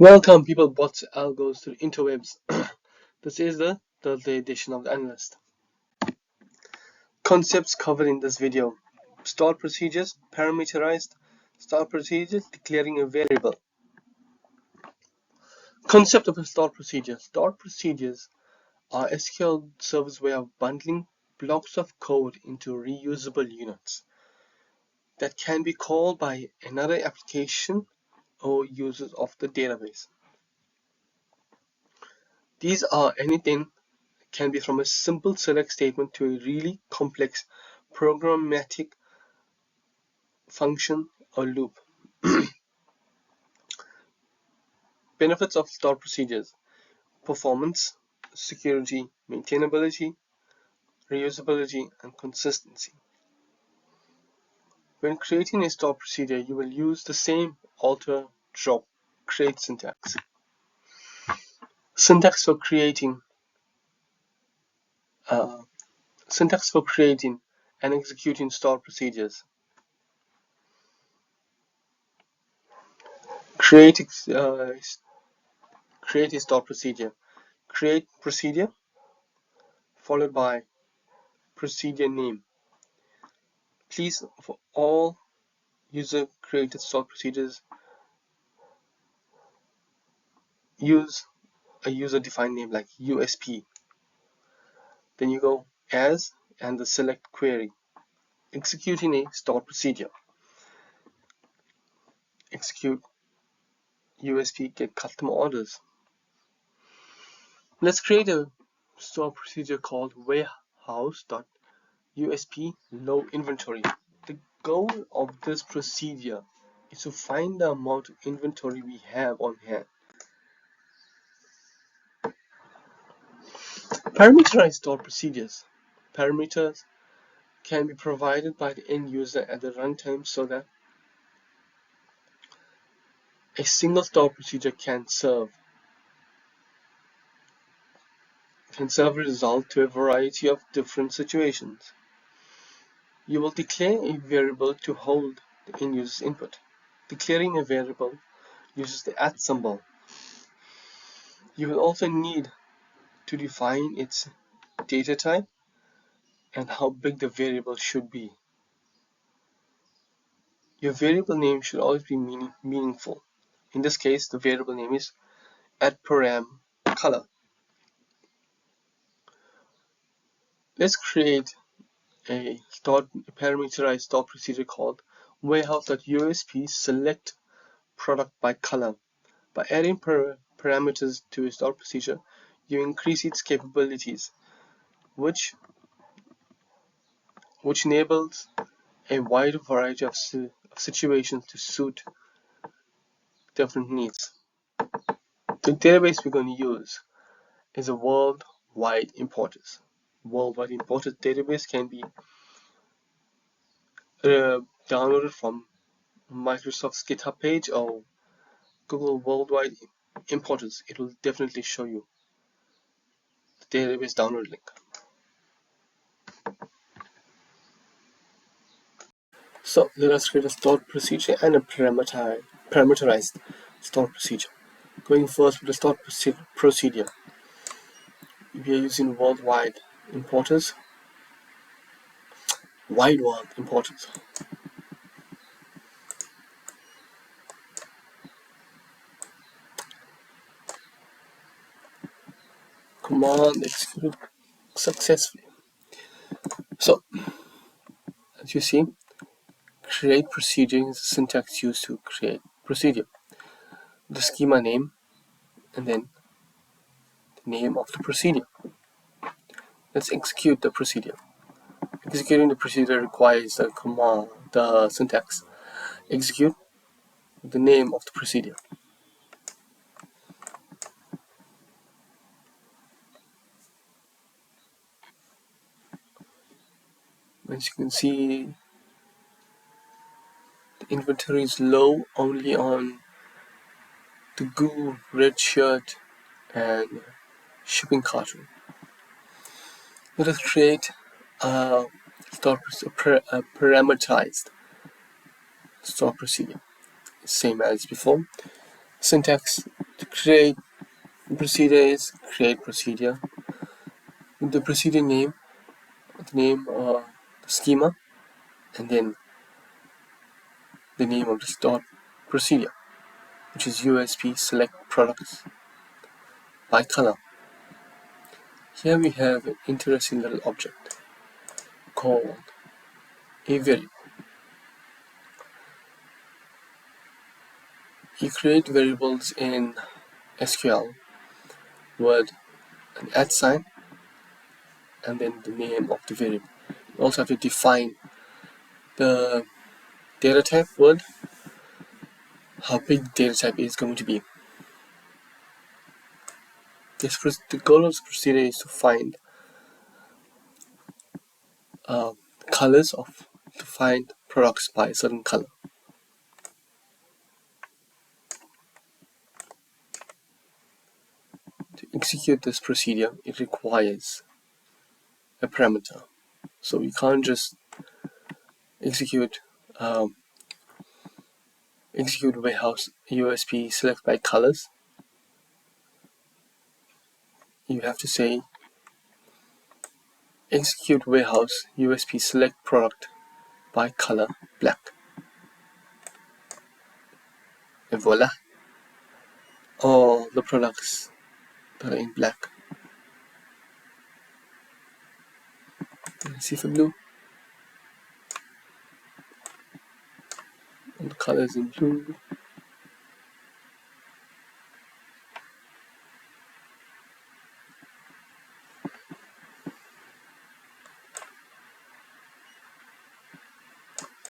Welcome, people, bots, algos to the interwebs. This is the Thursday edition of the Analyst. Concepts covered in this video: stored procedures, parameterized stored procedures, declaring a variable. Concept of a stored procedure: stored procedures are SQL Server's way of bundling blocks of code into reusable units that can be called by another application or users of the database. These are anything can be from a simple select statement to a really complex programmatic function or loop. Benefits of stored procedures: performance, security, maintainability, reusability, and consistency. When creating a stored procedure, you will use the same alter, drop, create syntax. Syntax for creating and executing stored procedures. Create a stored procedure. Create procedure followed by procedure name. Please, for all user created stored procedures, use a user defined name like USP. Then you go as and the select query. Executing a stored procedure. Execute USP get customer orders. Let's create a stored procedure called warehouse.usp low inventory. The goal of this procedure is to find the amount of inventory we have on hand. Parameterized stored procedures. Parameters can be provided by the end user at the runtime so that a single stored procedure can serve a result to a variety of different situations. You will declare a variable to hold the end user's input. Declaring a variable uses the @ symbol. You will also need to define its data type and how big the variable should be. Your variable name should always be meaningful. In this case, the variable name is @param_color. Let's create a parameterized stored procedure called warehouse.usp select product by color. By adding parameters to a stored procedure, you increase its capabilities, which enables a wide variety of situations to suit different needs. The database we're going to use is a worldwide importers. Worldwide importers database can be downloaded from Microsoft's GitHub page or Google Worldwide Importers. It will definitely show you the database download link. So let us create a stored procedure and a parameterized stored procedure. Going first with the stored procedure, we are using worldwide importers, wide world importers. Command execute successfully. So as you see, create procedure is the syntax used to create procedure. The schema name and then the name of the procedure. Let's execute the procedure. Executing the procedure requires the command, the syntax. Execute the name of the procedure. As you can see, the inventory is low only on the goo, red shirt, and shipping carton. Let us create a parameterized stored procedure. Same as before. Syntax create procedure is create procedure. The procedure name, the schema, and then the name of the stored procedure, which is USP select products by color. Here we have an interesting little object called a variable. You create variables in SQL with an @ sign and then the name of the variable. You also have to define the data type with how big the data type is going to be. The goal of this procedure is to find colors to find products by a certain color. To execute this procedure, it requires a parameter. So we can't just execute warehouse USP select by colors. You have to say execute warehouse USP select product by color black. And voila, all the products that are in black. Let's see for blue. All the colors in blue.